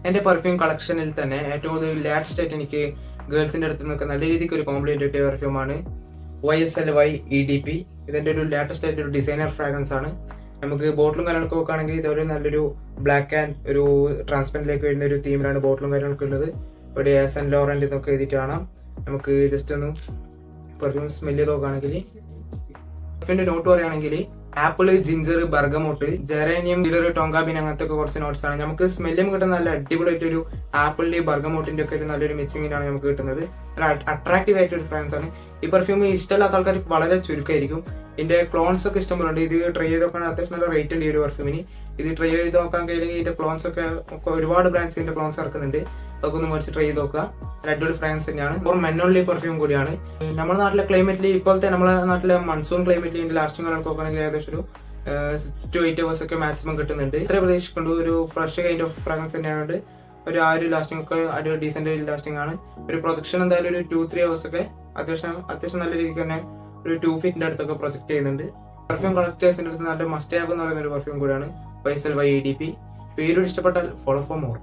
എൻ്റെ പെർഫ്യൂം കളക്ഷനിൽ തന്നെ ഏറ്റവും കൂടുതൽ ലേറ്റസ്റ്റ് ആയിട്ട് എനിക്ക് ഗേൾസിൻ്റെ അടുത്ത് നിന്നൊക്കെ നല്ല രീതിക്ക് ഒരു കോംപ്ലിമെന്റ് കിട്ടിയ പെർഫ്യൂമാണ് YSLY EDP. ഇതിൻ്റെ ഒരു ലേറ്റസ്റ്റ് ആയിട്ട് ഒരു ഡിസൈനർ ഫ്രാഗ്രൻസ് ആണ്. നമുക്ക് ബോട്ടിലും കാര്യങ്ങളൊക്കെ നോക്കുകയാണെങ്കിൽ ഇതൊരു നല്ലൊരു ബ്ലാക്ക് ആൻഡ് ഒരു ട്രാൻസ്പെറൻറ്റിലേക്ക് വരുന്ന ഒരു തീമിലാണ് ബോട്ടിലും കാര്യങ്ങളൊക്കെ ഉള്ളത്. ഇവിടെ സെന്റ് ലോറന്റ് എന്നൊക്കെ എഴുതിയിട്ട് കാണാം. നമുക്ക് ജസ്റ്റ് ഒന്ന് പെർഫ്യൂം സ്മെല് ചെയ്ത് നോക്കുകയാണെങ്കിൽ പെർഫ്യൂമിന്റെ നോട്ട് പറയുകയാണെങ്കിൽ ആപ്പിള്, ജിഞ്ചർ, ബർഗമോട്ട്, ജെറേനിയം, ഇടർ, ടോങ്കാബിൻ അങ്ങനത്തെ ഒക്കെ കുറച്ച് നോട്ട്സ് ആണ്. നമുക്ക് സ്മെല്ലും കിട്ടുന്ന നല്ല അടിപൊളിയായിട്ട് ഒരു ആപ്പിളിന്റെ ബർഗമോട്ടിന്റെ ഒക്കെ ഒരു നല്ലൊരു മിക്സിങ്ങിനാണ് നമുക്ക് കിട്ടുന്നത്. നല്ല അട്രാക്റ്റീവ് ആയിട്ട് ഒരു ഫ്രാഗ്രൻസ് ആണ്. ഈ പെർഫ്യൂം ഇഷ്ടമില്ലാത്ത ആൾക്കാർക്ക് വളരെ ചുരുക്കമായിരിക്കും. ഇതിന്റെ ക്ലോൺസ് ഒക്കെ ഇഷ്ടംപോലെ ഉണ്ട്. ഇത് ട്രൈ ചെയ്ത് നോക്കാൻ അത്യാവശ്യം നല്ല റേറ്റ് ഉണ്ട് ഈ ഒരു പെർഫ്യൂമിന്. ഇത് ട്രൈ ചെയ്ത് നോക്കാൻ കഴിയില്ലെങ്കിൽ ഇതിന്റെ ക്ലോൺസ് ഒക്കെ ഒരുപാട് ബ്രാൻഡ്സ് ഇതിന്റെ ക്ലോൺസ് ഇറക്കുന്നുണ്ട്. അതൊക്കെ ഒന്ന് മേടിച്ച് ട്രൈ ചെയ്ത് നോക്കുക. അടിപൊളി ഫ്രാഗ്രൻസ് തന്നെയാണ്. ഒരു മെന്നോൺലി പെർഫ്യൂം കൂടിയാണ്. നമ്മുടെ നാട്ടിലെ ക്ലൈമറ്റിൽ ഇപ്പോഴത്തെ നമ്മുടെ നാട്ടിലെ മൺസൂൺ ക്ലൈമറ്റിൽ ഇതിന്റെ ലാസ്റ്റിംഗ് കാലം നോക്കുകയാണെങ്കിൽ ഏകദേശം ഒരു 6 to 8 hours ഒക്കെ മാക്സിമം കിട്ടുന്നുണ്ട്. ഇത്ര പ്രതീക്ഷിക്കൊണ്ട് ഒരു ഫ്രഷ് കൈൻഡ് ഓഫ് ഫ്രാഗ്രൻസ് തന്നെയാണ്. ആ ഒരു ലാസ്റ്റിംഗ് ഒക്കെ അടിപൊളി ഡീസെന്റ് ലാസ്റ്റിംഗ് ആണ്. ഒരു പ്രൊജക്ഷൻ എന്തായാലും ഒരു 2-3 hours ഒക്കെ അത്യാവശ്യം നല്ല രീതിക്ക് തന്നെ ഒരു 2 feet അടുത്തൊക്കെ പ്രൊജക്ട് ചെയ്യുന്നുണ്ട്. പെർഫ്യൂം കളക്ടേഴ്സിന്റെ അടുത്ത് നല്ല മസ്റ്റ് ഹാവ് എന്ന് പറയുന്ന ഒരു പെർഫ്യൂം കൂടിയാണ് YSLY EDP. പേര് ഇഷ്ടപ്പെട്ടാൽ ഫോളോ ഫോർ മോർ.